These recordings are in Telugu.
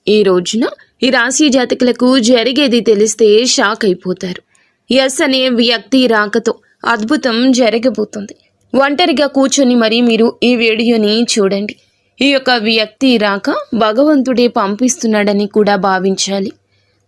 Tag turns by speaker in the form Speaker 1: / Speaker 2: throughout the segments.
Speaker 1: ఈ రోజున ఈ రాశి జాతకులకు జరిగేది తెలిస్తే షాక్ అయిపోతారు. ఎస్ అనే వ్యక్తి రాకతో అద్భుతం జరగబోతుంది. ఒంటరిగా కూర్చొని మరి మీరు ఈ వీడియోని చూడండి. ఈ యొక్క వ్యక్తి రాక భగవంతుడే పంపిస్తున్నాడని కూడా భావించాలి.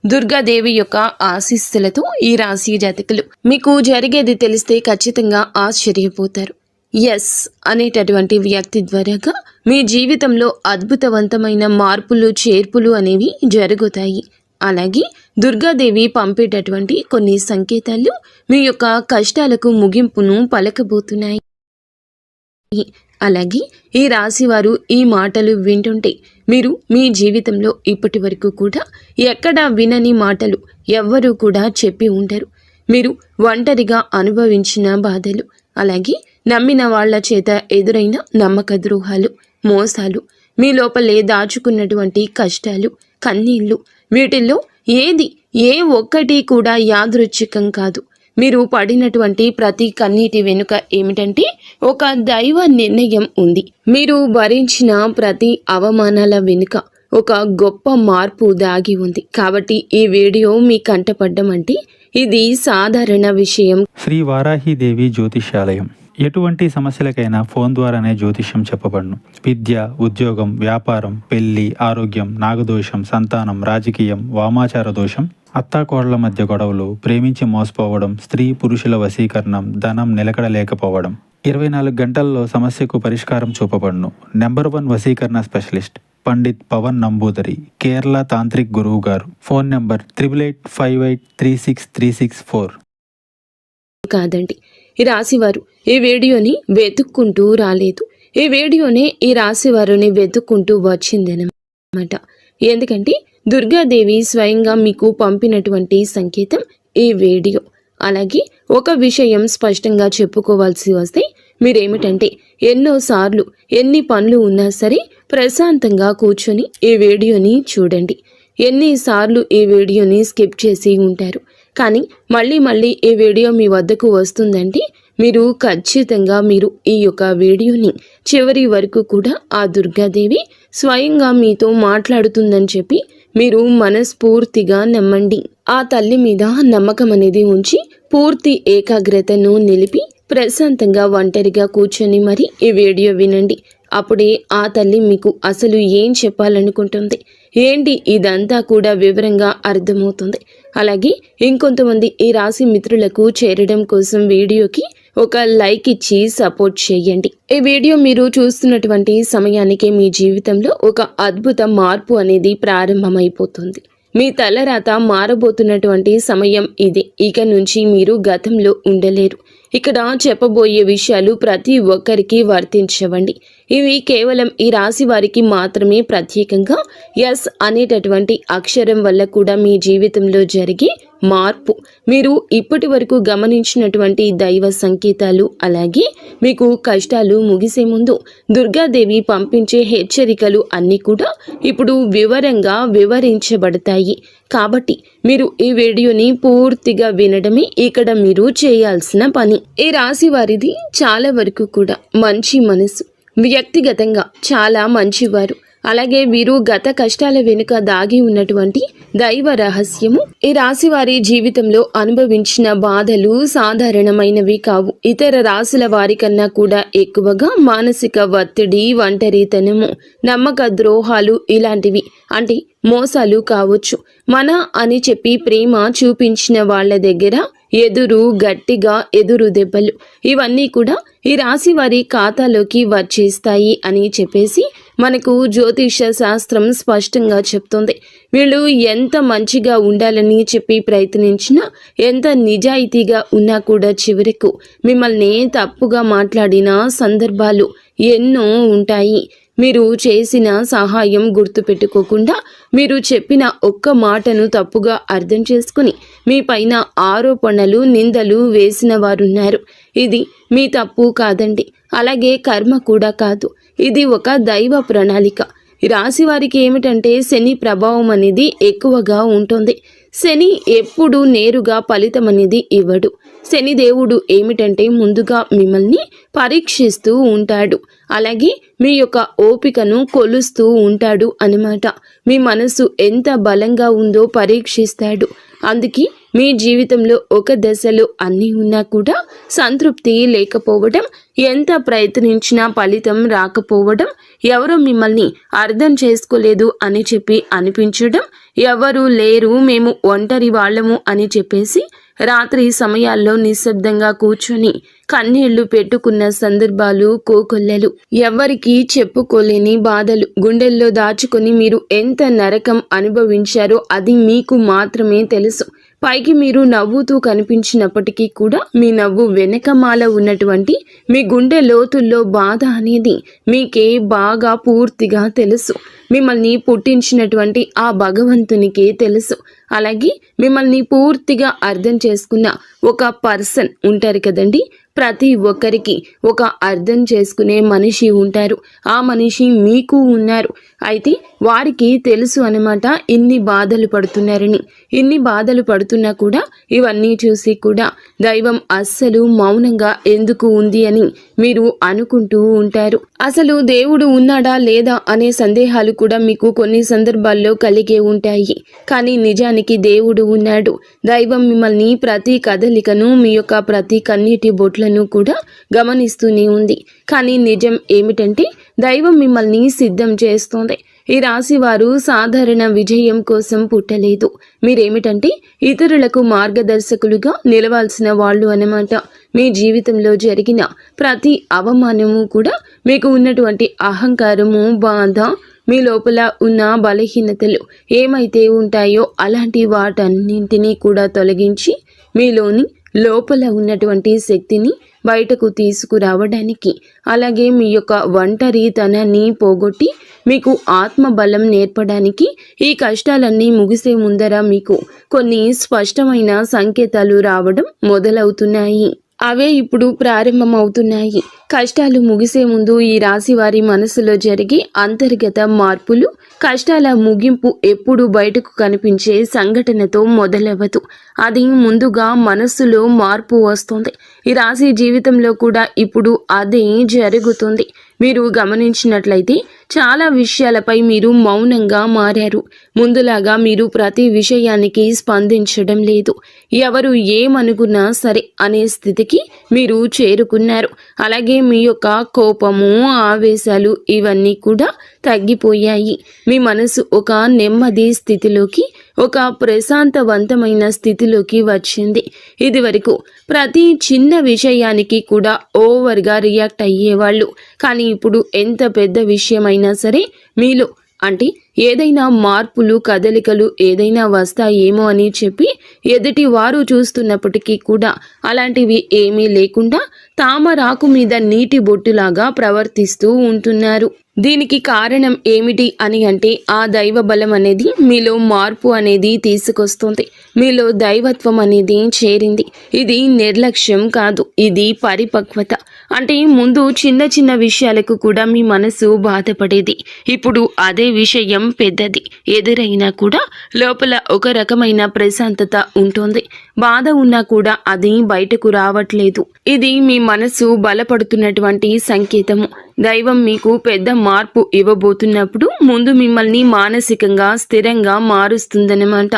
Speaker 1: దుర్గాదేవి యొక్క ఆశీస్సులతో ఈ రాశి జాతకులు మీకు జరిగేది తెలిస్తే ఖచ్చితంగా ఆశ్చర్యపోతారు. ఎస్ అనేటటువంటి వ్యక్తి ద్వారాగా మీ జీవితంలో అద్భుతవంతమైన మార్పులు చేర్పులు అనేవి జరుగుతాయి. అలాగే దుర్గాదేవి పంపేటటువంటి కొన్ని సంకేతాలు మీ యొక్క కష్టాలకు ముగింపును పలకబోతున్నాయి. అలాగే ఈ రాశివారు ఈ మాటలు వింటుంటే మీరు మీ జీవితంలో ఇప్పటి వరకు కూడా ఎక్కడా వినని మాటలు ఎవ్వరూ కూడా చెప్పి ఉండరు. మీరు ఒంటరిగా అనుభవించిన బాధలు, అలాగే నమ్మిన వాళ్ల చేత ఎదురైన నమ్మక ద్రోహాలు, మోసాలు, మీ లోపలే దాచుకున్నటువంటి కష్టాలు, కన్నీళ్లు, వీటిల్లో ఏ ఒక్కటి కూడా యాదృచ్ఛికం కాదు. మీరు పడినటువంటి ప్రతి కన్నీటి వెనుక ఏమిటంటే ఒక దైవ నిర్ణయం ఉంది. మీరు భరించిన ప్రతి అవమానాల వెనుక ఒక గొప్ప మార్పు దాగి ఉంది. కాబట్టి ఈ వీడియో మీ కంటపడ్డం అంటే ఇది సాధారణ విషయం.
Speaker 2: శ్రీ వారాహిదేవి జ్యోతిష్యాలయం. ఎటువంటి సమస్యలకైనా ఫోన్ ద్వారానే జ్యోతిష్యం చెప్పబడును. విద్య, ఉద్యోగం, వ్యాపారం, పెళ్లి, ఆరోగ్యం, నాగదోషం, సంతానం, రాజకీయం, వామాచార దోషం, అత్తాకోడళ్ల మధ్య గొడవలు, ప్రేమించి మోసపోవడం, స్త్రీ పురుషుల వశీకరణం, ధనం నిలకడ లేకపోవడం, 24 గంటల్లో సమస్యకు పరిష్కారం చూపబడును. నెంబర్ 1 వశీకరణ స్పెషలిస్ట్ పండిత్ పవన్ నంబూదరి, కేరళ తాంత్రిక్ గురువు గారు. Phone number 8858363634.
Speaker 1: కాదండి, ఈ రాశివారు ఈ వీడియోని వెతుక్కుంటూ రాలేదు. ఈ వీడియోనే ఈ రాశివారుని వెతుక్కుంటూ వచ్చిందనమాట. ఎందుకంటే దుర్గాదేవి స్వయంగా మీకు పంపినటువంటి సంకేతం ఈ వీడియో. అలాగే ఒక విషయం స్పష్టంగా చెప్పుకోవాల్సి వస్తే మీరేమిటంటే ఎన్నోసార్లు ఎన్ని పనులు ఉన్నా సరే ప్రశాంతంగా కూర్చొని ఈ వీడియోని చూడండి. ఎన్నిసార్లు ఈ వీడియోని స్కిప్ చేసి ఉంటారు. కానీ మళ్ళీ ఈ వీడియో మీ వద్దకు వస్తుందంటే మీరు ఖచ్చితంగా ఈ యొక్క వీడియోని చివరి వరకు కూడా ఆ దుర్గాదేవి స్వయంగా మీతో మాట్లాడుతుందని చెప్పి మీరు మనస్ఫూర్తిగా నమ్మండి. ఆ తల్లి మీద నమ్మకం అనేది ఉంచి పూర్తి ఏకాగ్రతను నిలిపి ప్రశాంతంగా ఒంటరిగా కూర్చొని మరి ఈ వీడియో వినండి. అప్పుడే ఆ తల్లి మీకు అసలు ఏం చెప్పాలనుకుంటుంది ఏంటి ఇదంతా కూడా వివరంగా అర్థమవుతుంది. అలాగే ఇంకొంతమంది ఈ రాశి మిత్రులకు చేరడం కోసం వీడియోకి ఒక లైక్ ఇచ్చి సపోర్ట్ చేయండి. ఈ వీడియో మీరు చూస్తున్నటువంటి సమయానికి మీ జీవితంలో ఒక అద్భుత మార్పు అనేది ప్రారంభమైపోతుంది. మీ తలరాత మారబోతున్నటువంటి సమయం ఇది. ఇక నుంచి మీరు గతంలో ఉండలేరు. ఇక్కడ చెప్పబోయే విషయాలు ప్రతి ఒక్కరికి వర్తించవండి. ఇవి కేవలం ఈ రాశి వారికి మాత్రమే ప్రత్యేకంగా ఎస్ అనేటటువంటి అక్షరం వల్ల కూడా మీ జీవితంలో జరిగే మార్పు, మీరు ఇప్పటి వరకు గమనించినటువంటి దైవ సంకేతాలు, అలాగే మీకు కష్టాలు ముగిసే ముందు దుర్గాదేవి పంపించే హెచ్చరికలు అన్నీ కూడా ఇప్పుడు వివరంగా వివరించబడతాయి. కాబట్టి మీరు ఈ వీడియోని పూర్తిగా వినడమే ఇక్కడ మీరు చేయాల్సిన పని. ఈ రాశి వారిది చాలా వరకు కూడా మంచి మనసు, వ్యక్తిగతంగా చాలా మంచివారు. అలాగే వీరు గత కష్టాల వెనుక దాగి ఉన్నటువంటి దైవ రహస్యము. ఈ రాశి వారి జీవితంలో అనుభవించిన బాధలు సాధారణమైనవి కావు. ఇతర రాశుల వారి కన్నా కూడా ఎక్కువగా మానసిక ఒత్తిడి, ఒంటరితనము, నమ్మక ద్రోహాలు ఇలాంటివి అంటే మోసాలు కావచ్చు. మన అని చెప్పి ప్రేమ చూపించిన వాళ్ళ దగ్గర గట్టిగా ఎదురు దెబ్బలు, ఇవన్నీ కూడా ఈ రాశి వారి ఖాతాలోకి వచ్చేస్తాయి అని చెప్పేసి మనకు జ్యోతిష శాస్త్రం స్పష్టంగా చెప్తుంది. వీళ్ళు ఎంత మంచిగా ఉండాలని చెప్పి ప్రయత్నించినా, ఎంత నిజాయితీగా ఉన్నా కూడా చివరకు మిమ్మల్ని తప్పుగా మాట్లాడిన సందర్భాలు ఎన్నో ఉంటాయి. మీరు చేసిన సహాయం గుర్తుపెట్టుకోకుండా మీరు చెప్పిన ఒక్క మాటను తప్పుగా అర్థం చేసుకుని మీ పైన ఆరోపణలు, నిందలు వేసిన వారున్నారు. ఇది మీ తప్పు కాదండి, అలాగే కర్మ కూడా కాదు. ఇది ఒక దైవ ప్రణాళిక. రాశి వారికి ఏమిటంటే శని ప్రభావం అనేది ఎక్కువగా ఉంటుంది. శని ఎప్పుడు నేరుగా ఫలితం అనేది ఇవ్వడు. శనిదేవుడు ఏమిటంటే ముందుగా మిమ్మల్ని పరీక్షిస్తూ ఉంటాడు. అలాగే మీ యొక్క ఓపికను కొలుస్తూ ఉంటాడు అన్నమాట. మీ మనసు ఎంత బలంగా ఉందో పరీక్షిస్తాడు. అందుకే మీ జీవితంలో ఒక దశలో అన్నీ ఉన్నా కూడా సంతృప్తి లేకపోవడం, ఎంత ప్రయత్నించినా ఫలితం రాకపోవడం, ఎవరో మిమ్మల్ని అర్థం చేసుకోలేదు అని చెప్పి అనిపించడం, ఎవరు లేరు మేము ఒంటరి వాళ్ళము అని చెప్పేసి రాత్రి సమయాల్లో నిశ్శబ్దంగా కూర్చొని కన్నీళ్లు పెట్టుకున్న సందర్భాలు కోకొల్లలు. ఎవ్వరికీ చెప్పుకోలేని బాధలు గుండెల్లో దాచుకొని మీరు ఎంత నరకం అనుభవించారో అది మీకు మాత్రమే తెలుసు. పైకి మీరు నవ్వుతూ కనిపించినప్పటికీ కూడా మీ నవ్వు వెనకమాల ఉన్నటువంటి మీ గుండె లోతుల్లో బాధ అనేది మీకే బాగా పూర్తిగా తెలుసు. మిమ్మల్ని పుట్టించినటువంటి ఆ భగవంతునికే తెలుసు. అలాగే మిమ్మల్ని పూర్తిగా అర్థం చేసుకున్న ఒక పర్సన్ ఉంటారు కదండి. ప్రతి ఒక్కరికి ఒక అర్థం చేసుకునే మనిషి ఉంటారు. ఆ మనిషి మీకు ఉన్నారు. అయితే వారికి తెలుసు అన్నమాట ఇన్ని బాధలు పడుతున్నారని. ఇన్ని బాధలు పడుతున్నా కూడా ఇవన్నీ చూసి కూడా దైవం అస్సలు మౌనంగా ఎందుకు ఉంది అని మీరు అనుకుంటూ ఉంటారు. అసలు దేవుడు ఉన్నాడా లేదా అనే సందేహాలు కూడా మీకు కొన్ని సందర్భాల్లో కలిగే ఉంటాయి. కానీ నిజానికి దేవుడు ఉన్నాడు. దైవం మిమ్మల్ని ప్రతి కదలికను, మీ యొక్క ప్రతి కన్నీటి బొట్లను కూడా గమనిస్తూనే ఉంది. కానీ నిజం ఏమిటంటే దైవం మిమ్మల్ని సిద్ధం చేస్తోంది. ఈ రాశి వారు సాధారణ విజయం కోసం పుట్టలేదు. మీరేమిటంటే ఇతరులకు మార్గదర్శకులుగా నిలవాల్సిన వాళ్ళు అన్నమాట. మీ జీవితంలో జరిగిన ప్రతి అవమానము కూడా మీకు ఉన్నటువంటి అహంకారము, బాధ, మీ లోపల ఉన్న బలహీనతలు ఏమైతే ఉంటాయో అలాంటి వాటన్నింటినీ కూడా తొలగించి మీలోని లోపల ఉన్నటువంటి శక్తిని బయటకు తీసుకురావడానికి, అలాగే మీ యొక్క ఒంటరితనాన్ని పోగొట్టి మీకు ఆత్మబలం నేర్పడానికి ఈ కష్టాలన్నీ ముగిసే ముందర మీకు కొన్ని స్పష్టమైన సంకేతాలు రావడం మొదలవుతున్నాయి. అవే ఇప్పుడు ప్రారంభమవుతున్నాయి. కష్టాలు ముగిసే ముందు ఈ రాశి వారి మనసులో జరిగే అంతర్గత మార్పులు, కష్టాల ముగింపు ఎప్పుడు బయటకు కనిపించే సంఘటనతో మొదలవ్వదు. అది ముందుగా మనస్సులో మార్పు వస్తుంది. ఈ రాశి జీవితంలో కూడా ఇప్పుడు అదే జరుగుతుంది. మీరు గమనించినట్లయితే చాలా విషయాలపై మీరు మౌనంగా మారారు. ముందులాగా మీరు ప్రతి విషయానికి స్పందించడం లేదు. ఎవరు ఏమనుకున్నా సరే అనే స్థితికి మీరు చేరుకున్నారు. అలాగే మీ యొక్క కోపము, ఆవేశాలు ఇవన్నీ కూడా తగ్గిపోయాయి. మీ మనసు ఒక నెమ్మది స్థితిలోకి, ఒక ప్రశాంతవంతమైన స్థితిలోకి వచ్చింది. ఇది వరకు ప్రతి చిన్న విషయానికి కూడా ఓవర్గా రియాక్ట్ అయ్యేవాళ్ళు. కానీ ఇప్పుడు ఎంత పెద్ద విషయమైనా సరే మీలో అంటే ఏదైనా మార్పులు, కదలికలు ఏదైనా వస్తాయేమో అని చెప్పి ఎదుటి వారు చూస్తున్నప్పటికీ కూడా అలాంటివి ఏమీ లేకుండా తామరాకు మీద నీటి బొట్టులాగా ప్రవర్తిస్తూ ఉంటున్నారు. దీనికి కారణం ఏమిటి అని అంటే ఆ దైవ బలం అనేది మీలో మార్పు అనేది తీసుకొస్తుంది. మీలో దైవత్వం అనేది చేరింది. ఇది నిర్లక్ష్యం కాదు, ఇది పరిపక్వత. అంటే ముందు చిన్న చిన్న విషయాలకు కూడా మీ మనసు బాధపడేది. ఇప్పుడు అదే విషయం పెద్దది ఎదురైనా కూడా లోపల ఒక రకమైన ప్రశాంతత ఉంటుంది. బాధ ఉన్నా కూడా అది బయటకు రావట్లేదు. ఇది మీ మనసు బలపడుతున్నటువంటి సంకేతము. దైవం మీకు పెద్ద మార్పు ఇవ్వబోతున్నప్పుడు ముందు మిమ్మల్ని మానసికంగా స్థిరంగా మారుస్తుందన్నమాట.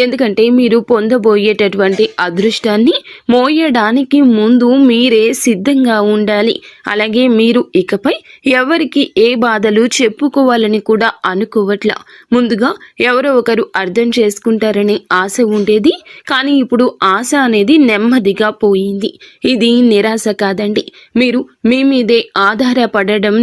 Speaker 1: ఎందుకంటే మీరు పొందబోయేటటువంటి అదృష్టాన్ని మోయడానికి ముందు మీరే సిద్ధంగా ఉండాలి. అలాగే మీరు ఇకపై ఎవరికి ఏ బాధలు చెప్పుకోవాలని కూడా అనుకోవట్లా. ముందుగా ఎవరో ఒకరు అర్థం చేసుకుంటారని ఆశ ఉండేది. కానీ ఇప్పుడు ఆశ అనేది నెమ్మదిగా పోయింది. ఇది నిరాశ కాదండి. మీరు మీ మీదే ఆధారపడడం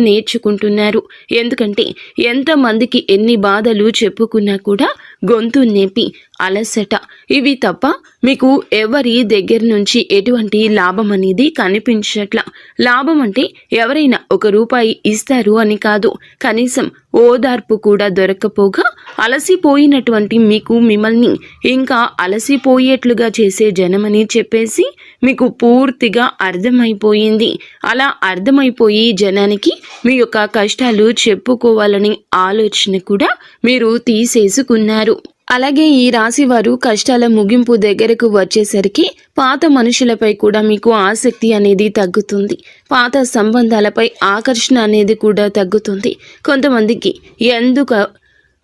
Speaker 1: నేర్చుకుంటున్నారు. ఎందుకంటే ఎంతమందికి ఎన్ని బాధలు చెప్పుకున్నా కూడా గొంతు నొప్పి, అలసట ఇవి తప్ప మీకు ఎవరి దగ్గర నుంచి ఎటువంటి లాభం అనేది కనిపించట్లా. లాభం అంటే ఎవరైనా ₹1 ఇస్తారు అని కాదు, కనీసం ఓదార్పు కూడా దొరకపోగా అలసిపోయినటువంటి మీకు మిమ్మల్ని ఇంకా అలసిపోయేట్లుగా చేసే జనమని చెప్పేసి మీకు పూర్తిగా అర్థమైపోయింది. అలా అర్థమైపోయి జనానికి మీ యొక్క కష్టాలు చెప్పుకోవాలని ఆలోచన కూడా మీరు తీసేసుకున్నారు. అలాగే ఈ రాశి వారు కష్టాల ముగింపు దగ్గరకు వచ్చేసరికి పాత మనుషులపై కూడా మీకు ఆసక్తి అనేది తగ్గుతుంది. పాత సంబంధాలపై ఆకర్షణ అనేది కూడా తగ్గుతుంది.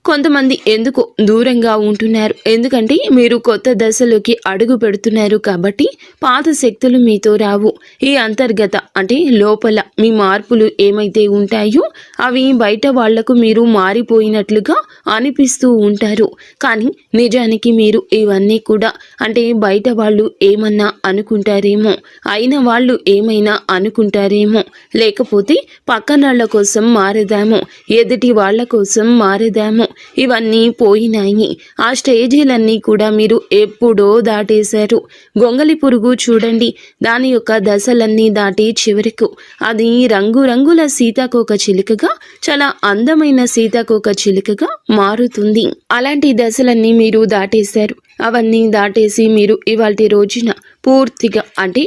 Speaker 1: కొంతమంది ఎందుకు దూరంగా ఉంటున్నారు, ఎందుకంటే మీరు కొత్త దశలోకి అడుగు పెడుతున్నారు కాబట్టి పాత శక్తులు మీతో రావు. ఈ అంతర్గత అంటే లోపల మీ మార్పులు ఏమైతే ఉంటాయో అవి బయట వాళ్లకు మీరు మారిపోయినట్లుగా అనిపిస్తూ ఉంటారు. కానీ నిజానికి మీరు ఇవన్నీ కూడా అంటే బయట వాళ్ళు ఏమన్నా అనుకుంటారేమో, అయిన వాళ్ళు ఏమైనా అనుకుంటారేమో, లేకపోతే పక్కనాళ్ల కోసం మారదామో, ఎదుటి వాళ్ల కోసం మారదామో, ఇవన్నీ పోయినాయి. ఆ స్టేజీలన్నీ కూడా మీరు ఎప్పుడో దాటేశారు. గొంగలి పురుగు చూడండి, దాని యొక్క దశలన్నీ దాటి చివరకు అది రంగురంగుల సీతాకోక చిలుకగా, చాలా అందమైన సీతాకోక చిలుకగా మారుతుంది. అలాంటి దశలన్నీ మీరు దాటేశారు. అవన్నీ దాటేసి మీరు ఇవాల్టి రోజున పూర్తిగా అంటే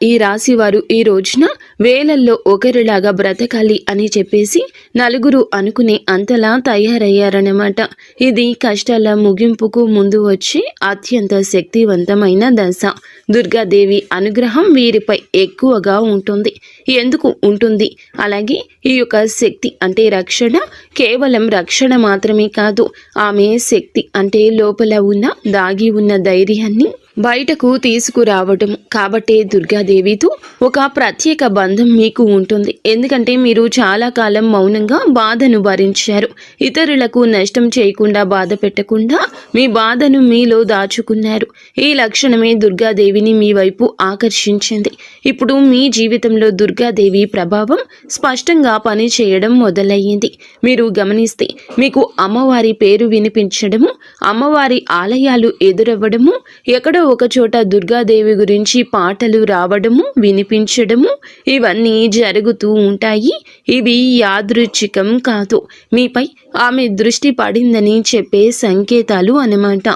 Speaker 1: ఈ రాశి వారు ఈ రోజున వేలల్లో ఒకరిలాగా బ్రతకాలి అని చెప్పేసి నలుగురు అనుకునే అంతలా తయారయ్యారన్నమాట. ఇది కష్టాల ముగింపుకు ముందు వచ్చే అత్యంత శక్తివంతమైన దశ. దుర్గాదేవి అనుగ్రహం వీరిపై ఎక్కువగా ఉంటుంది. ఎందుకు ఉంటుంది? అలాగే ఈ యొక్క శక్తి అంటే రక్షణ కేవలం రక్షణ మాత్రమే కాదు, ఆమె శక్తి అంటే లోపల ఉన్న దాగి ఉన్న ధైర్యాన్ని బయటకు తీసుకురావటం. కాబట్టే దుర్గాదేవితో ఒక ప్రత్యేక బంధం మీకు ఉంటుంది. ఎందుకంటే మీరు చాలా కాలం మౌనంగా బాధను భరించారు. ఇతరులకు నష్టం చేయకుండా, బాధ పెట్టకుండా మీ బాధను మీలో దాచుకున్నారు. ఈ లక్షణమే దుర్గాదేవిని మీ వైపు ఆకర్షించింది. ఇప్పుడు మీ జీవితంలో దుర్గాదేవి ప్రభావం స్పష్టంగా పనిచేయడం మొదలయ్యింది. మీరు గమనిస్తే మీకు అమ్మవారి పేరు వినిపించడము, అమ్మవారి ఆలయాలు ఎదురవ్వడము, ఎక్కడో ఒక చోట దుర్గాదేవి గురించి పాటలు రావడము, వినిపించడము, ఇవన్నీ జరుగుతూ ఉంటాయి. ఇవి యాదృచ్ఛికం కాదు, మీపై ఆమె దృష్టి పడిందని చెప్పే సంకేతాలు అన్నమాట.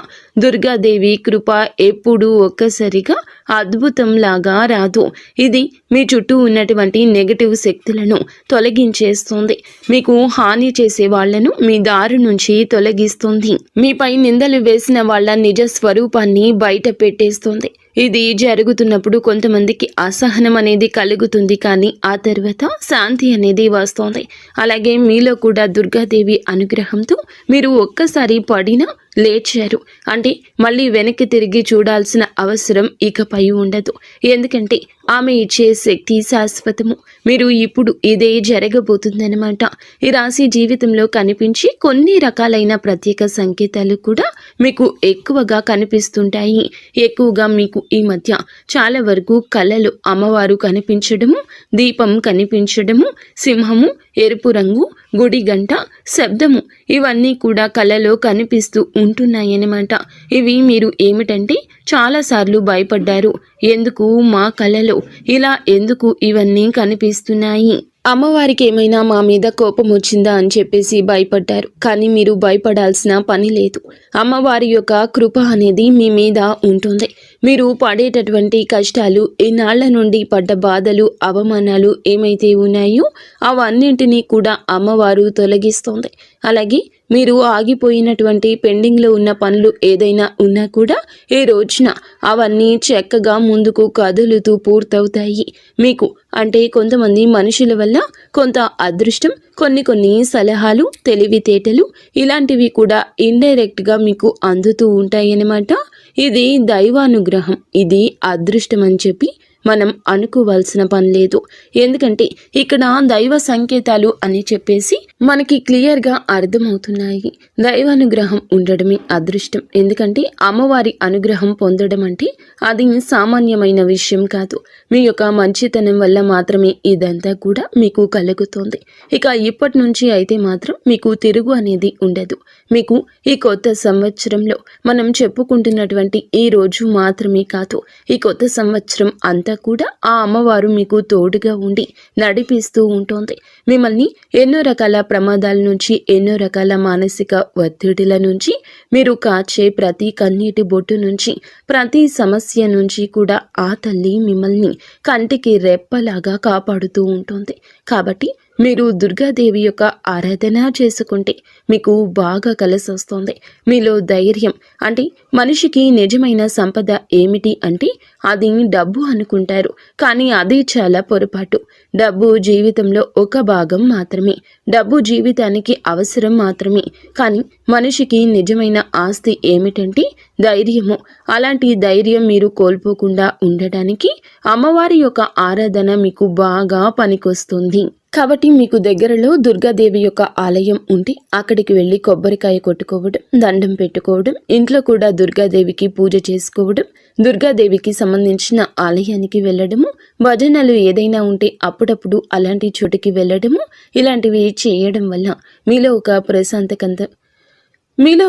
Speaker 1: దుర్గాదేవి కృప ఎప్పుడూ ఒక్కసారిగా అద్భుతంలాగా రాదు. ఇది మీ చుట్టూ ఉన్నటువంటి నెగటివ్ శక్తులను తొలగించేస్తుంది. మీకు హాని చేసే వాళ్లను మీ దారి నుంచి తొలగిస్తుంది. మీపై నిందలు వేసిన వాళ్ళ నిజ స్వరూపాన్ని బయట పెట్టేస్తుంది. ఇది జరుగుతున్నప్పుడు కొంతమందికి అసహనం అనేది కలుగుతుంది, కానీ ఆ తర్వాత శాంతి అనేది వస్తుంది. అలాగే మీలో కూడా దుర్గాదేవి అనుగ్రహంతో మీరు ఒక్కసారి పడినా లేచారు అంటే మళ్ళీ వెనక్కి తిరిగి చూడాల్సిన అవసరం ఇకపై ఉండదు. ఎందుకంటే ఆమె ఇచ్చే శక్తి శాశ్వతము. మీరు ఇప్పుడు ఇదే జరగబోతుందన్నమాట. ఈ రాశి జీవితంలో కనిపించి కొన్ని రకాలైన ప్రత్యేక సంకేతాలు కూడా మీకు ఎక్కువగా కనిపిస్తుంటాయి. ఎక్కువగా మీకు ఈ మధ్య చాలా వరకు కళలు అమ్మవారు కనిపించడము, దీపం కనిపించడము, సింహము, ఎరుపు రంగు, గుడి గంట, శబ్దము, ఇవన్నీ కూడా కళలో కనిపిస్తూ ఉంటున్నాయన్నమాట. ఇవి మీరు ఏమిటంటే చాలాసార్లు భయపడ్డారు. ఎందుకు మా కళలో ఇలా ఎందుకు ఇవన్నీ కనిపిస్తున్నాయి, అమ్మవారికి ఏమైనా మా మీద కోపం వచ్చిందా అని చెప్పేసి భయపడ్డారు. కానీ మీరు భయపడాల్సిన పని లేదు. అమ్మవారి యొక్క కృప అనేది మీ మీద ఉంటుంది. మీరు పడేటటువంటి కష్టాలు, ఈనాళ్ల నుండి పడ్డ బాధలు, అవమానాలు ఏమైతే ఉన్నాయో అవన్నింటినీ కూడా అమ్మవారు తొలగిస్తుంది. అలాగే మీరు ఆగిపోయినటువంటి పెండింగ్లో ఉన్న పనులు ఏదైనా ఉన్నా కూడా ఈ రోజున అవన్నీ చక్కగా ముందుకు కదులుతూ పూర్తవుతాయి. మీకు అంటే కొంతమంది మనుషుల వల్ల కొంత అదృష్టం, కొన్ని సలహాలు, తెలివితేటలు ఇలాంటివి కూడా ఇండైరెక్ట్గా మీకు అందుతూ ఉంటాయన్నమాట. ఇది దైవానుగ్రహం, ఇది అదృష్టం అని చెప్పి మనం అనుకోవాల్సిన పని లేదు. ఎందుకంటే ఇక్కడ దైవ సంకేతాలు అని చెప్పేసి మనకి క్లియర్గా అర్థమవుతున్నాయి. దైవానుగ్రహం ఉండడమే అదృష్టం. ఎందుకంటే అమ్మవారి అనుగ్రహం పొందడం అంటే అది సామాన్యమైన విషయం కాదు. మీ యొక్క మంచితనం వల్ల మాత్రమే ఇదంతా కూడా మీకు కలుగుతుంది. ఇక ఇప్పటి నుంచి అయితే మాత్రం మీకు తిరుగు అనేది ఉండదు. మీకు ఈ కొత్త సంవత్సరంలో మనం చెప్పుకుంటున్నటువంటి ఈ రోజు మాత్రమే కాదు, ఈ కొత్త సంవత్సరం అంతా కూడా ఆ అమ్మవారు మీకు తోడుగా ఉండి నడిపిస్తూ ఉంటుంది. మిమ్మల్ని ఎన్నో రకాల ప్రమాదాల నుంచి, ఎన్నో రకాల మానసిక ఒత్తిడిల నుంచి, మీరు కాచే ప్రతి కన్నీటి బొట్టు నుంచి, ప్రతి సమస్య నుంచి కూడా ఆ తల్లి మిమ్మల్ని కంటికి రెప్పలాగా కాపాడుతూ ఉంటుంది. కాబట్టి మీరు దుర్గాదేవి యొక్క ఆరాధన చేసుకుంటే మీకు బాగా కలిసి వస్తుంది. మీలో ధైర్యం అంటే మనిషికి నిజమైన సంపద ఏమిటి అంటే అది డబ్బు అనుకుంటారు, కానీ అది చాలా పొరపాటు. డబ్బు జీవితంలో ఒక భాగం మాత్రమే, డబ్బు జీవితానికి అవసరం మాత్రమే. కానీ మనిషికి నిజమైన ఆస్తి ఏమిటంటే ధైర్యము. అలాంటి ధైర్యం మీరు కోల్పోకుండా ఉండడానికి అమ్మవారి యొక్క ఆరాధన మీకు బాగా పనికొస్తుంది. కాబట్టి మీకు దగ్గరలో దుర్గాదేవి యొక్క ఆలయం ఉంటే అక్కడికి వెళ్ళి కొబ్బరికాయ కొట్టుకోవడం, దండం పెట్టుకోవడం, ఇంట్లో కూడా దుర్గాదేవికి పూజ చేసుకోవడం, దుర్గాదేవికి సంబంధించిన ఆలయానికి వెళ్ళడము, భజనలు ఏదైనా ఉంటే అప్పుడప్పుడు అలాంటి చోటుకి వెళ్ళడము, ఇలాంటివి చేయడం వల్ల మీలో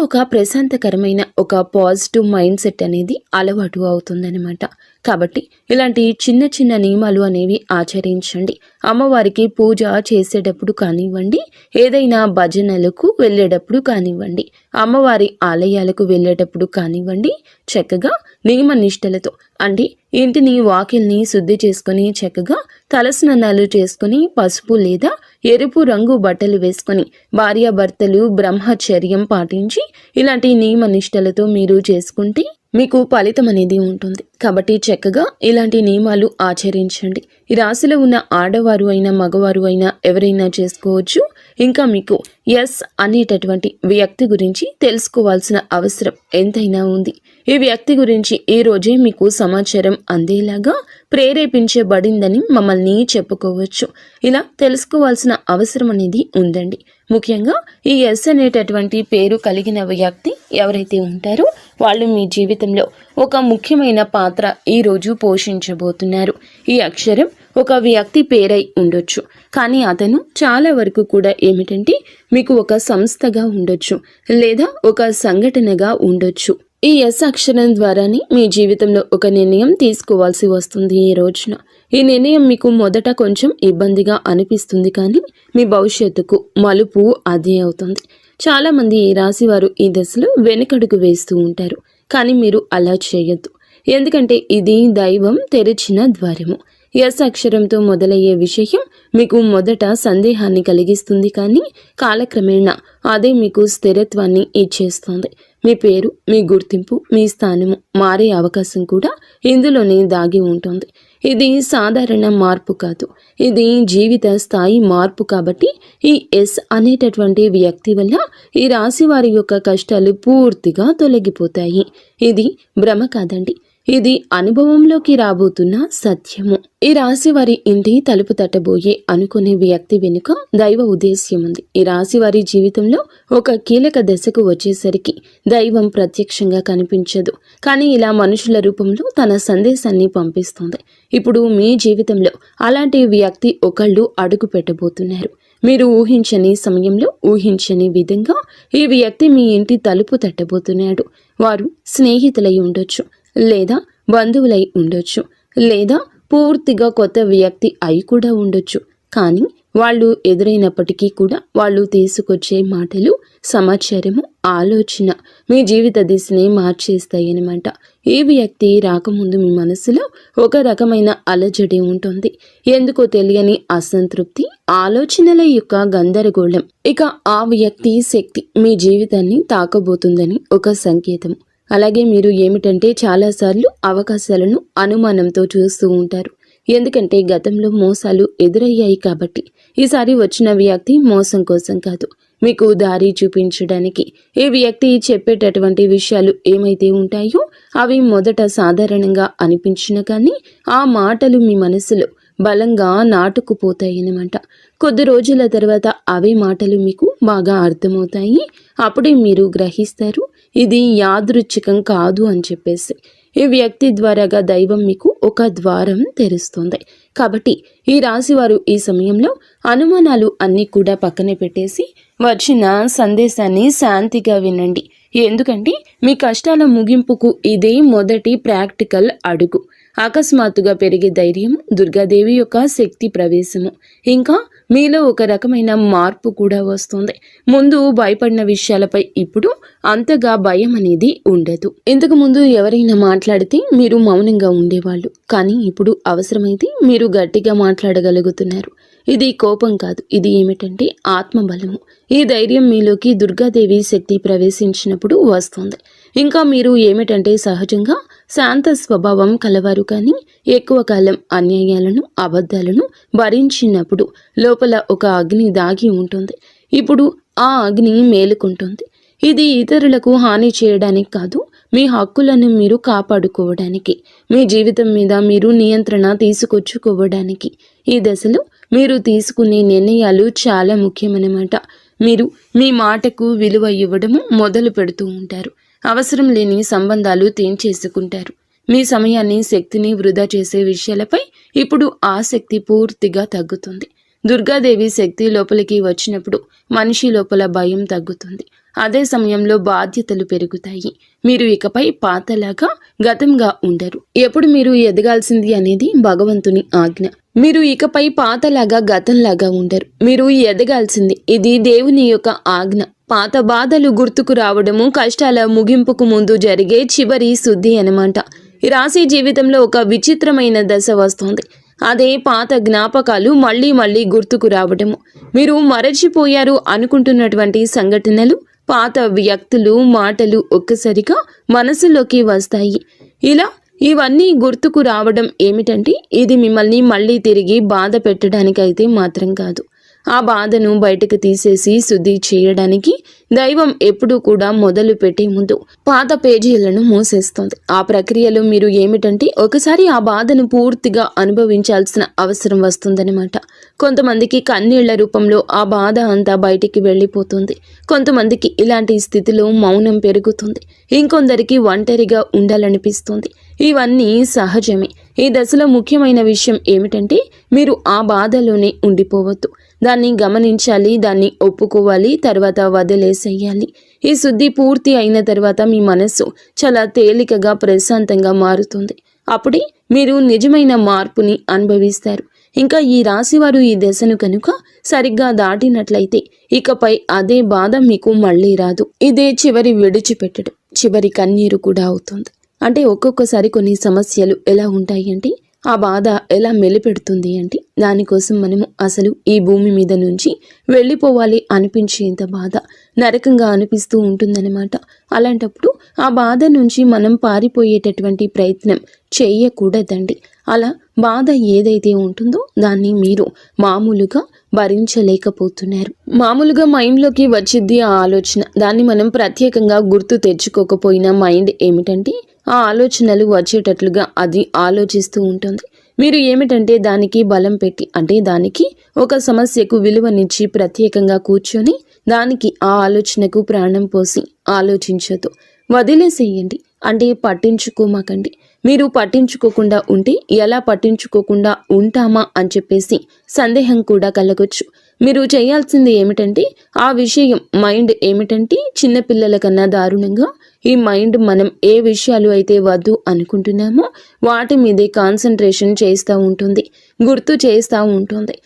Speaker 1: ఒక ప్రశాంతకరమైన ఒక పాజిటివ్ మైండ్ సెట్ అనేది అలవాటు అవుతుందన్నమాట. కాబట్టి ఇలాంటి చిన్న చిన్న నియమాలు అనేవి ఆచరించండి. అమ్మవారికి పూజ చేసేటప్పుడు కానివ్వండి, ఏదైనా భజనలకు వెళ్ళేటప్పుడు కానివ్వండి, అమ్మవారి ఆలయాలకు వెళ్ళేటప్పుడు కానివ్వండి, చక్కగా నియమ నిష్టలతో అంటే ఇంటిని వాకిల్ని శుద్ధి చేసుకొని చక్కగా తలస్నానాలు చేసుకుని పసుపు లేదా ఎరుపు రంగు బట్టలు వేసుకొని భార్యాభర్తలు బ్రహ్మచర్యం పాటించి ఇలాంటి నియమ నిష్టలతో మీరు చేసుకుంటే మీకు ఫలితం అనేది ఉంటుంది. కాబట్టి చక్కగా ఇలాంటి నియమాలు ఆచరించండి. ఈ రాశిలో ఉన్న ఆడవారు అయినా మగవారు అయినా ఎవరైనా చేసుకోవచ్చు. ఇంకా మీకు ఎస్ అనేటటువంటి వ్యక్తి గురించి తెలుసుకోవాల్సిన అవసరం ఎంతైనా ఉంది. ఈ వ్యక్తి గురించి ఈ రోజే మీకు సమాచారం అందేలాగా ప్రేరేపించబడిందని మమ్మల్ని చెప్పుకోవచ్చు. ఇలా తెలుసుకోవాల్సిన అవసరం అనేది ఉందండి. ముఖ్యంగా ఈ ఎస్ అనేటటువంటి పేరు కలిగిన వ్యక్తి ఎవరైతే ఉంటారో వాళ్ళు మీ జీవితంలో ఒక ముఖ్యమైన పాత్ర ఈరోజు పోషించబోతున్నారు. ఈ అక్షరం ఒక వ్యక్తి పేరై ఉండొచ్చు, కానీ అతను చాలా వరకు కూడా ఏమిటంటే మీకు ఒక సంస్థగా ఉండొచ్చు లేదా ఒక సంఘటనగా ఉండొచ్చు. ఈ ఎస్ అక్షరం ద్వారానే మీ జీవితంలో ఒక నిర్ణయం తీసుకోవాల్సి వస్తుంది. ఈ రోజున ఈ నిర్ణయం మీకు మొదట కొంచెం ఇబ్బందిగా అనిపిస్తుంది, కానీ మీ భవిష్యత్తుకు మలుపు అదే అవుతుంది. చాలామంది ఈ రాశి వారు ఈ దశలో వెనుకడుగు వేస్తూ ఉంటారు, కానీ మీరు అలా చేయొద్దు. ఎందుకంటే ఇది దైవం తెరిచిన ద్వారము. ఎస్ అక్షరంతో మొదలయ్యే విషయం మీకు మొదట సందేహాన్ని కలిగిస్తుంది, కానీ కాలక్రమేణా అదే మీకు స్థిరత్వాన్ని ఇచ్చేస్తుంది. మీ పేరు, మీ గుర్తింపు, మీ స్థానము మారే అవకాశం కూడా ఇందులోనే దాగి ఉంటుంది. ఇది సాధారణ మార్పు కాదు, ఇది జీవిత స్థాయి మార్పు. కాబట్టి ఈ ఎస్ అనేటటువంటి వ్యక్తి వల్ల ఈ రాశి వారి యొక్క కష్టాలు పూర్తిగా తొలగిపోతాయి. ఇది భ్రమ కాదండి, ఇది అనుభవంలోకి రాబోతున్న సత్యము. ఈ రాశి వారి ఇంటి తలుపు తట్టబోయే అనుకునే వ్యక్తి వెనుక దైవ ఉద్దేశ్యం ఉంది. ఈ రాశి వారి జీవితంలో ఒక కీలక దశకు వచ్చేసరికి దైవం ప్రత్యక్షంగా కనిపించదు, కానీ ఇలా మనుషుల రూపంలో తన సందేశాన్ని పంపిస్తుంది. ఇప్పుడు మీ జీవితంలో అలాంటి వ్యక్తి ఒకళ్ళు అడుగు పెట్టబోతున్నారు. మీరు ఊహించని సమయంలో ఊహించని విధంగా ఈ వ్యక్తి మీ ఇంటి తలుపు తట్టబోతున్నాడు. వారు స్నేహితులై ఉండొచ్చు, లేదా బంధువులై ఉండొచ్చు, లేదా పూర్తిగా కొత్త వ్యక్తి అయి కూడా ఉండొచ్చు. కానీ వాళ్ళు ఎదురైనప్పటికీ కూడా వాళ్ళు తీసుకొచ్చే మాటలు, సమాచారము, ఆలోచన మీ జీవిత దిశని మార్చేస్తాయన్నమాట. ఈ వ్యక్తి రాకముందు మీ మనసులో ఒక రకమైన అలజడి ఉంటుంది. ఎందుకో తెలియని అసంతృప్తి, ఆలోచనల యొక్క గందరగోళం. ఇక ఆ వ్యక్తి శక్తి మీ జీవితాన్ని తాకబోతుందని ఒక సంకేతం. అలాగే మీరు ఏమిటంటే చాలాసార్లు అవకాశాలను అనుమానంతో చూస్తూ ఉంటారు. ఎందుకంటే గతంలో మోసాలు ఎదురయ్యాయి కాబట్టి. ఈసారి వచ్చిన వ్యక్తి మోసం కోసం కాదు, మీకు దారి చూపించడానికి. ఈ వ్యక్తి చెప్పేటటువంటి విషయాలు ఏమైతే ఉంటాయో అవి మొదట సాధారణంగా అనిపించిన కానీ ఆ మాటలు మీ మనసులో బలంగా నాటుకుపోతాయన్నమాట. కొద్ది రోజుల తర్వాత అవే మాటలు మీకు బాగా అర్థమవుతాయి. అప్పుడే మీరు గ్రహిస్తారు ఇది యాదృచ్ఛికం కాదు అని చెప్పేసి. ఈ వ్యక్తి ద్వారాగా దైవం మీకు ఒక ద్వారం తెరుస్తుంది. కాబట్టి ఈ రాశి వారు ఈ సమయంలో అనుమానాలు అన్నీ కూడా పక్కనే పెట్టేసి వచ్చిన సందేశాన్ని శాంతిగా వినండి. ఎందుకంటే మీ కష్టాల ముగింపుకు ఇదే మొదటి ప్రాక్టికల్ అడుగు. అకస్మాత్తుగా పెరిగే ధైర్యం, దుర్గాదేవి యొక్క శక్తి ప్రవేశము, ఇంకా మీలో ఒక రకమైన మార్పు కూడా వస్తుంది. ముందు భయపడిన విషయాలపై ఇప్పుడు అంతగా భయం అనేది ఉండదు. ఇంతకు ముందు ఎవరైనా మాట్లాడితే మీరు మౌనంగా ఉండేవాళ్ళు, కానీ ఇప్పుడు అవసరమైతే మీరు గట్టిగా మాట్లాడగలుగుతున్నారు. ఇది కోపం కాదు, ఇది ఏమిటంటే ఆత్మబలము. ఈ ధైర్యం మీలోకి దుర్గాదేవి శక్తి ప్రవేశించినప్పుడు వస్తుంది. ఇంకా మీరు ఏమిటంటే సహజంగా శాంత స్వభావం కలవారు, కానీ ఎక్కువ కాలం అన్యాయాలను అబద్ధాలను భరించినప్పుడు లోపల ఒక అగ్ని దాగి ఉంటుంది. ఇప్పుడు ఆ అగ్ని మేలుకుంటుంది. ఇది ఇతరులకు హాని చేయడానికి కాదు, మీ హక్కులను మీరు కాపాడుకోవడానికి, మీ జీవితం మీద మీరు నియంత్రణ తీసుకొచ్చుకోవడానికి. ఈ దశలో మీరు తీసుకునే నిర్ణయాలు చాలా ముఖ్యమన్నమాట. మీరు మీ మాటకు విలువ ఇవ్వడము మొదలు పెడుతూ ఉంటారు. అవసరం లేని సంబంధాలు తెంచేసుకుంటారు. మీ సమయాన్ని శక్తిని వృధా చేసే విషయాలపై ఇప్పుడు ఆసక్తి పూర్తిగా తగ్గుతుంది. దుర్గాదేవి శక్తి లోపలికి వచ్చినప్పుడు మనిషి లోపల భయం తగ్గుతుంది. అదే సమయంలో బాధ్యతలు పెరుగుతాయి. మీరు ఇకపై పాతలాగా గతంగా ఉండరు. ఎప్పుడు మీరు ఎదగాల్సింది అనేది భగవంతుని ఆజ్ఞ. మీరు ఇకపై పాతలాగా గతంలాగా ఉండరు. మీరు ఎదగాల్సింది, ఇది దేవుని యొక్క ఆజ్ఞ. పాత బాధలు గుర్తుకు రావడము కష్టాల ముగింపుకు ముందు జరిగే చివరి శుద్ధి అన్నమాట. ఈ రాశి జీవితంలో ఒక విచిత్రమైన దశ వస్తుంది. అదే పాత జ్ఞాపకాలు మళ్ళీ మళ్ళీ గుర్తుకు రావడము. మీరు మరచిపోయారు అనుకుంటున్నటువంటి సంఘటనలు, పాత వ్యక్తులు, మాటలు ఒక్కసారిగా మనసులోకి వస్తాయి. ఇలా ఇవన్నీ గుర్తుకు రావడం ఏమిటంటే ఇది మిమ్మల్ని మళ్ళీ తిరిగి బాధ పెట్టడానికైతే మాత్రం కాదు. ఆ బాధను బయటకు తీసేసి శుద్ధి చేయడానికి దైవం ఎప్పుడూ కూడా మొదలు పెట్టే ముందు పాత పేజీలను మూసేస్తుంది. ఆ ప్రక్రియలో మీరు ఏమిటంటే ఒకసారి ఆ బాధను పూర్తిగా అనుభవించాల్సిన అవసరం వస్తుందన్నమాట. కొంతమందికి కన్నీళ్ల రూపంలో ఆ బాధ అంతా బయటికి వెళ్ళిపోతుంది. కొంతమందికి ఇలాంటి స్థితిలో మౌనం పెరుగుతుంది. ఇంకొందరికి ఒంటరిగా ఉండాలనిపిస్తుంది. ఇవన్నీ సహజమే. ఈ దశలో ముఖ్యమైన విషయం ఏమిటంటే మీరు ఆ బాధలోనే ఉండిపోవద్దు. దాన్ని గమనించాలి, దాన్ని ఒప్పుకోవాలి, తర్వాత వదిలేసేయాలి. ఈ శుద్ధి పూర్తి అయిన తర్వాత మీ మనస్సు చాలా తేలికగా ప్రశాంతంగా మారుతుంది. అప్పుడే మీరు నిజమైన మార్పుని అనుభవిస్తారు. ఇంకా ఈ రాశివారు ఈ దశను కనుక సరిగ్గా దాటినట్లయితే ఇకపై అదే బాధ మీకు మళ్ళీ రాదు. ఇదే చివరి విడిచిపెట్టడం, చివరి కన్నీరు కూడా అవుతుంది. అంటే ఒక్కొక్కసారి కొన్ని సమస్యలు ఎలా ఉంటాయి అంటే ఆ బాధ ఎలా మెలిపెడుతుంది అంటే దానికోసం మనము అసలు ఈ భూమి మీద నుంచి వెళ్ళిపోవాలి అనిపించేంత బాధ నరకంగా అనిపిస్తూ ఉంటుందన్నమాట. అలాంటప్పుడు ఆ బాధ నుంచి మనం పారిపోయేటటువంటి ప్రయత్నం చేయకూడదండి. అలా బాధ ఏదైతే ఉంటుందో దాన్ని మీరు మామూలుగా భరించలేకపోతున్నారు. మామూలుగా మైండ్లోకి వచ్చింది ఆ ఆలోచన, దాన్ని మనం ప్రత్యేకంగా గుర్తు తెచ్చుకోకపోయినా మైండ్ ఏమిటంటే ఆ ఆలోచనలు వచ్చేటట్లుగా అది ఆలోచిస్తూ ఉంటుంది. మీరు ఏమిటంటే దానికి బలం పెట్టి, అంటే దానికి ఒక సమస్యకు విలువనిచ్చి ప్రత్యేకంగా కూర్చొని దానికి ఆ ఆలోచనకు ప్రాణం పోసి ఆలోచించొద్దు. వదిలేసేయండి. అంటే పట్టించుకోమాకండి. మీరు పట్టించుకోకుండా ఉంటే ఎలా పట్టించుకోకుండా ఉంటామా అని చెప్పేసి సందేహం కూడా కలగొచ్చు. మీరు చేయాల్సింది ఏమిటంటే ఆ విషయం మైండ్ ఏమిటంటే చిన్నపిల్లల కన్నా దారుణంగా ఈ మైండ్ మనం ఏ విషయాలు అయితే వద్దు అనుకుంటున్నామో వాటి మీదే కాన్సన్ట్రేషన్ చేస్తూ ఉంటుంది, గుర్తు చేస్తూ ఉంటుంది.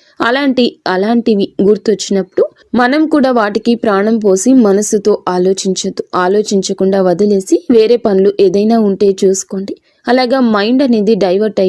Speaker 1: అలాంటివి గుర్తొచ్చినప్పుడు మనం కూడా వాటికి ప్రాణం పోసి మనసుతో ఆలోచించొద్దు. ఆలోచించకుండా వదిలేసి వేరే పనులు ఏదైనా ఉంటే చూసుకోండి. అలాగా మైండ్ అనేది డైవర్ట్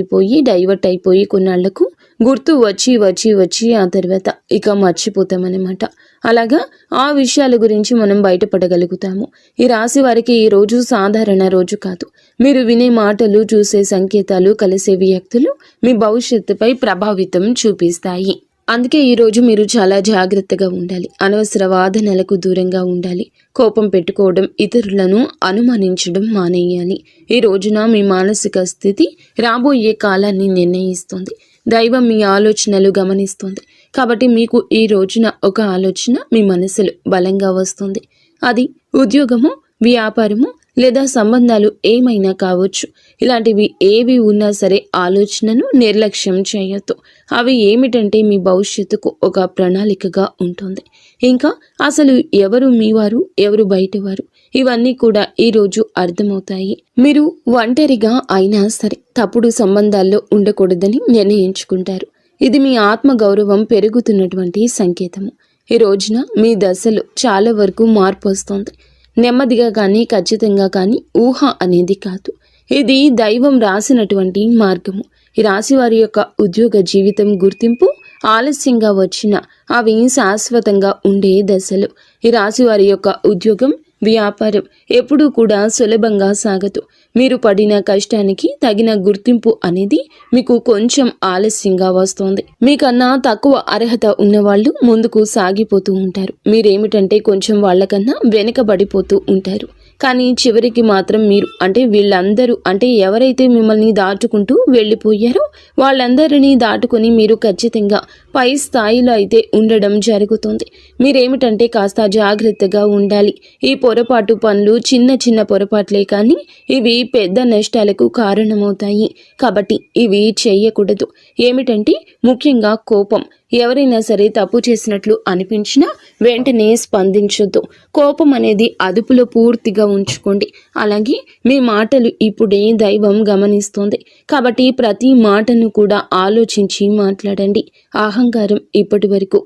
Speaker 1: అయిపోయి కొన్నాళ్లకు గుర్తు వచ్చి ఆ తర్వాత ఇక మర్చిపోతామన్నమాట. అలాగా ఆ విషయాల గురించి మనం బయటపడగలుగుతాము. ఈ రాశి వారికి ఈ రోజు సాధారణ రోజు కాదు. మీరు వినే మాటలు, చూసే సంకేతాలు, కలిసే వ్యక్తులు మీ భవిష్యత్తుపై ప్రభావితం చూపిస్తాయి. అందుకే ఈరోజు మీరు చాలా జాగ్రత్తగా ఉండాలి. అనవసర వాదనలకు దూరంగా ఉండాలి. కోపం పెట్టుకోవడం, ఇతరులను అనుమానించడం మానేయాలి. ఈ రోజున మీ మానసిక స్థితి రాబోయే కాలాన్ని నిర్ణయిస్తుంది. దైవం మీ ఆలోచనలు గమనిస్తుంది. కాబట్టి మీకు ఈ రోజున ఒక ఆలోచన మీ మనసులో బలంగా వస్తుంది. అది ఉద్యోగము, వ్యాపారము లేదా సంబంధాలు ఏమైనా కావచ్చు. ఇలాంటివి ఏవి ఉన్నా సరే ఆలోచనను నిర్లక్ష్యం చేయొద్దు. అవి ఏమిటంటే మీ భవిష్యత్తుకు ఒక ప్రణాళికగా ఉంటుంది. ఇంకా అసలు ఎవరు మీవారు, ఎవరు బయటవారు, ఇవన్నీ కూడా ఈరోజు అర్థమవుతాయి. మీరు ఒంటరిగా అయినా సరే తప్పుడు సంబంధాల్లో ఉండకూడదని నిర్ణయించుకుంటారు. ఇది మీ ఆత్మగౌరవం పెరుగుతున్నటువంటి సంకేతము. ఈ రోజున మీ దశలో చాలా వరకు మార్పు వస్తుంది. నెమ్మదిగా కానీ ఖచ్చితంగా కానీ ఊహ అనేది కాదు. ఇది దైవం రాసినటువంటి మార్గము. ఈ రాశి వారి యొక్క ఉద్యోగ జీవితం గుర్తింపు ఆలస్యంగా వచ్చినా అవి శాశ్వతంగా ఉండే దశలు. ఈ రాశి వారి యొక్క ఉద్యోగం, వ్యాపారం ఎప్పుడూ కూడా సులభంగా సాగదు. మీరు పడిన కష్టానికి తగిన గుర్తింపు అనేది మీకు కొంచెం ఆలస్యంగా వస్తోంది. మీకన్నా తక్కువ అర్హత ఉన్నవాళ్ళు ముందుకు సాగిపోతూ ఉంటారు. మీరేమిటంటే కొంచెం వాళ్ళకన్నా వెనుకబడిపోతూ ఉంటారు. కానీ చివరికి మాత్రం మీరు వీళ్ళందరూ ఎవరైతే మిమ్మల్ని దాటుకుంటూ వెళ్ళిపోయారో వాళ్ళందరినీ దాటుకొని మీరు ఖచ్చితంగా పై స్థాయిలో అయితే ఉండడం జరుగుతుంది. మీరేమిటంటే కాస్త జాగ్రత్తగా ఉండాలి. ఈ పొరపాటు పనులు చిన్న చిన్న పొరపాట్లే కానీ ఇవి పెద్ద నష్టాలకు కారణమవుతాయి. కాబట్టి ఇవి చేయకూడదు. ఏమిటంటే ముఖ్యంగా కోపం. ఎవరైనా సరే తప్పు చేసినట్లు అనిపించినా వెంటనే స్పందించొద్దు. కోపం అనేది అదుపులో పూర్తిగా ఉంచుకోండి. అలాగే మీ మాటలు ఇప్పుడే దైవం గమనిస్తోంది. కాబట్టి ప్రతి మాటను కూడా ఆలోచించి మాట్లాడండి. అహంకారం ఇప్పటి వరకు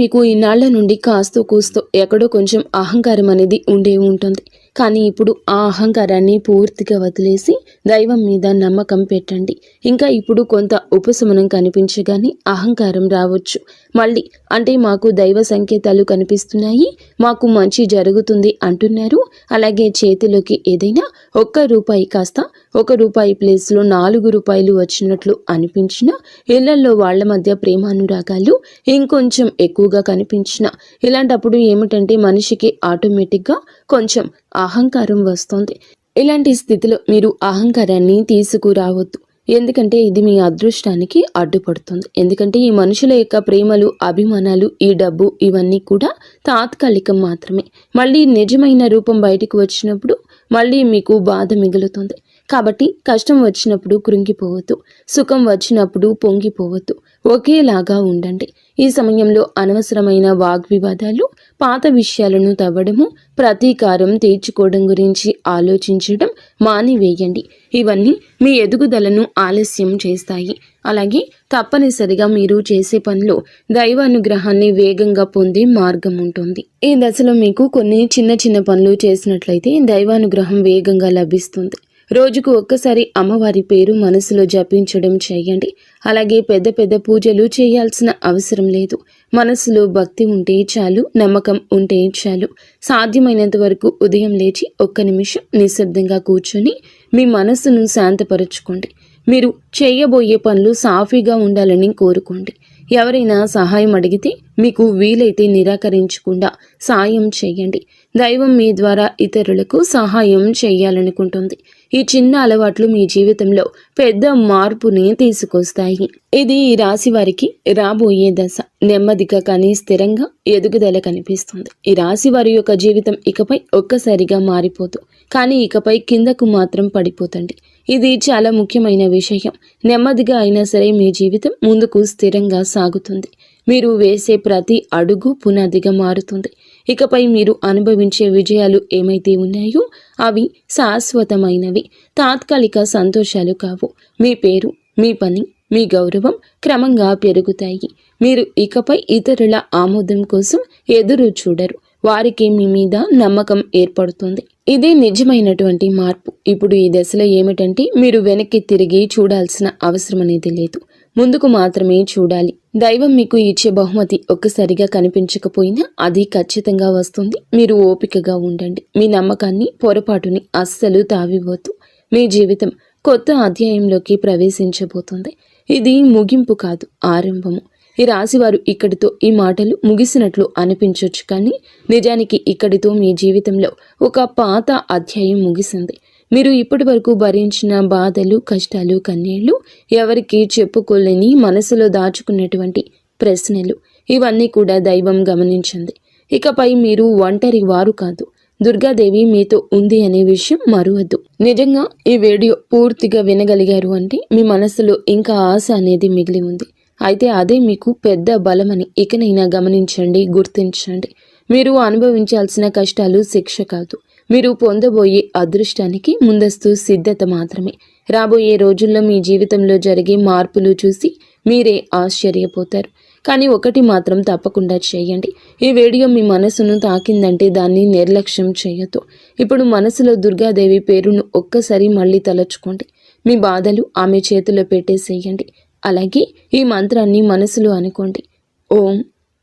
Speaker 1: మీకు ఇన్నాళ్ల నుండి కాస్తో కూస్తో ఎక్కడో కొంచెం అహంకారం అనేది ఉండే ఉంటుంది. కానీ ఇప్పుడు ఆ అహంకారాన్ని పూర్తిగా వదిలేసి దైవం మీద నమ్మకం పెట్టండి. ఇంకా ఇప్పుడు కొంత ఉపశమనం కనిపించగానే అహంకారం రావచ్చు. మళ్ళీ మాకు దైవ సంకేతాలు కనిపిస్తున్నాయి, మాకు మంచి జరుగుతుంది అంటున్నారు. అలాగే చేతిలోకి ఏదైనా ₹1 కాస్త ₹1 ప్లేస్లో ₹4 వచ్చినట్లు అనిపించిన, ఇళ్లలో వాళ్ళ మధ్య ప్రేమానురాగాలు ఇంకొంచెం ఎక్కువగా కనిపించిన, ఇలాంటప్పుడు ఏమిటంటే మనిషికి ఆటోమేటిక్గా కొంచెం అహంకారం వస్తుంది. ఇలాంటి స్థితిలో మీరు అహంకారాన్ని తీసుకురావద్దు. ఎందుకంటే ఇది మీ అదృష్టానికి అడ్డుపడుతుంది. ఎందుకంటే ఈ మనుషుల యొక్క ప్రేమలు, అభిమానాలు, ఈ డబ్బు ఇవన్నీ కూడా తాత్కాలికం మాత్రమే. మళ్ళీ నిజమైన రూపం బయటకు వచ్చినప్పుడు మళ్ళీ మీకు బాధ మిగులుతుంది. కాబట్టి కష్టం వచ్చినప్పుడు కృంగిపోవద్దు, సుఖం వచ్చినప్పుడు పొంగిపోవద్దు. ఒకేలాగా ఉండండి. ఈ సమయంలో అనవసరమైన వాగ్వివాదాలు, పాత విషయాలను తవ్వడము, ప్రతీకారం తీర్చుకోవడం గురించి ఆలోచించడం మానివేయండి. ఇవన్నీ మీ ఎదుగుదలను ఆలస్యం చేస్తాయి. అలాగే తప్పనిసరిగా మీరు చేసే పనిలో దైవానుగ్రహాన్ని వేగంగా పొందే మార్గం ఉంటుంది. ఈ దశలో మీకు కొన్ని చిన్న చిన్న పనులు చేసినట్లయితే దైవానుగ్రహం వేగంగా లభిస్తుంది. రోజుకు ఒక్కసారి అమ్మవారి పేరు మనసులో జపించడం చేయండి. అలాగే పెద్ద పెద్ద పూజలు చేయాల్సిన అవసరం లేదు. మనసులో భక్తి ఉంటే చాలు, నమ్మకం ఉంటే చాలు. సాధ్యమైనంత వరకు ఉదయం లేచి 1 నిమిషం నిశ్శబ్దంగా కూర్చొని మీ మనసును శాంతపరచుకోండి. మీరు చేయబోయే పనులు సాఫీగా ఉండాలని కోరుకోండి. ఎవరైనా సహాయం అడిగితే మీకు వీలైతే నిరాకరించకుండా సాయం చేయండి. దైవం మీ ద్వారా ఇతరులకు సహాయం చేయాలనుకుంటుంది. ఈ చిన్న అలవాట్లు మీ జీవితంలో పెద్ద మార్పుని తీసుకొస్తాయి. ఇది ఈ రాశి వారికి రాబోయే దశ. నెమ్మదిగా కానీ స్థిరంగా ఎదుగుదల కనిపిస్తుంది. ఈ రాశి వారి యొక్క జీవితం ఇకపై ఒక్కసారిగా మారిపోదు, కానీ ఇకపై కిందకు మాత్రం పడిపోతండి. ఇది చాలా ముఖ్యమైన విషయం. నెమ్మదిగా అయినా సరే మీ జీవితం ముందుకు స్థిరంగా సాగుతుంది. మీరు వేసే ప్రతి అడుగు పునాదిగా మారుతుంది. ఇకపై మీరు అనుభవించే విజయాలు ఏమైతే ఉన్నాయో అవి శాశ్వతమైనవి, తాత్కాలిక సంతోషాలు కావు. మీ పేరు, మీ పని, మీ గౌరవం క్రమంగా పెరుగుతాయి. మీరు ఇకపై ఇతరుల ఆమోదం కోసం ఎదురు చూడరు. వారికి మీ మీద నమ్మకం ఏర్పడుతుంది. ఇదే నిజమైనటువంటి మార్పు. ఇప్పుడు ఈ దశలో ఏమిటంటే మీరు వెనక్కి తిరిగి చూడాల్సిన అవసరం అనేది లేదు, ముందుకు మాత్రమే చూడాలి. దైవం మీకు ఇచ్చే బహుమతి ఒక్కసారిగా కనిపించకపోయినా అది ఖచ్చితంగా వస్తుంది. మీరు ఓపికగా ఉండండి. మీ నమ్మకాన్ని, పొరపాటుని అస్సలు తావివ్వద్దు. మీ జీవితం కొత్త అధ్యాయంలోకి ప్రవేశించబోతుంది. ఇది ముగింపు కాదు, ఆరంభము. ఈ రాశివారు ఇక్కడితో ఈ మాటలు ముగిసినట్లు అనిపించవచ్చు, కానీ నిజానికి ఇక్కడితో మీ జీవితంలో ఒక పాత అధ్యాయం ముగిసింది. మీరు ఇప్పటి వరకు భరించిన బాధలు, కష్టాలు, కన్నీళ్లు, ఎవరికి చెప్పుకోలేని మనసులో దాచుకున్నటువంటి ప్రశ్నలు, ఇవన్నీ కూడా దైవం గమనించింది. ఇకపై మీరు ఒంటరి వారు కాదు, దుర్గాదేవి మీతో ఉంది అనే విషయం మరువద్దు. నిజంగా ఈ వీడియో పూర్తిగా వినగలిగారు అంటే మీ మనసులో ఇంకా ఆశ అనేది మిగిలి ఉంది. అయితే అదే మీకు పెద్ద బలమని ఇకనైనా గమనించండి, గుర్తించండి. మీరు అనుభవించాల్సిన కష్టాలు శిక్ష కాదు, మీరు పొందబోయే అదృష్టానికి ముందస్తు సిద్ధత మాత్రమే. రాబోయే రోజుల్లో మీ జీవితంలో జరిగే మార్పులు చూసి మీరే ఆశ్చర్యపోతారు. కానీ ఒకటి మాత్రం తప్పకుండా చేయండి. ఈ వీడియో మీ మనసును తాకిందంటే దాన్ని నిర్లక్ష్యం చేయొద్దు. ఇప్పుడు మనసులో దుర్గాదేవి పేరును ఒక్కసారి మళ్ళీ తలచుకోండి. మీ బాధలు ఆమె చేతిలో పెట్టేసేయండి. అలాగే ఈ మంత్రాన్ని మనసులో అనుకోండి. ఓం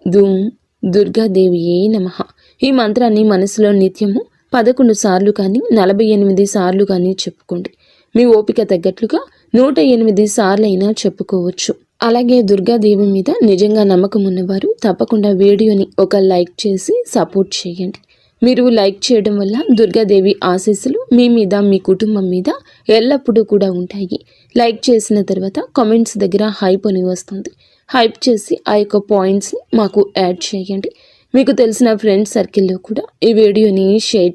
Speaker 1: ధూం దుర్గాదేవియే నమః. ఈ మంత్రాన్ని మనసులో నిత్యము 11 సార్లు కానీ 48 సార్లు కానీ చెప్పుకోండి. మీ ఓపిక తగ్గట్లుగా 108 సార్లైనా చెప్పుకోవచ్చు. అలాగే దుర్గాదేవి మీద నిజంగా నమ్మకం ఉన్నవారు తప్పకుండా వీడియోని ఒక లైక్ చేసి సపోర్ట్ చేయండి. మీరు లైక్ చేయడం వల్ల దుర్గాదేవి ఆశీస్సులు మీ మీద మీ కుటుంబం మీద ఎల్లప్పుడూ కూడా ఉంటాయి. లైక్ చేసిన తర్వాత కామెంట్స్ దగ్గర హైప్ అని వస్తుంది. హైప్ చేసి ఆ యొక్క పాయింట్స్ని మాకు యాడ్ చేయండి. మీకు తెలిసిన ఫ్రెండ్స్ సర్కిల్లో కూడా ఈ వీడియోని షేర్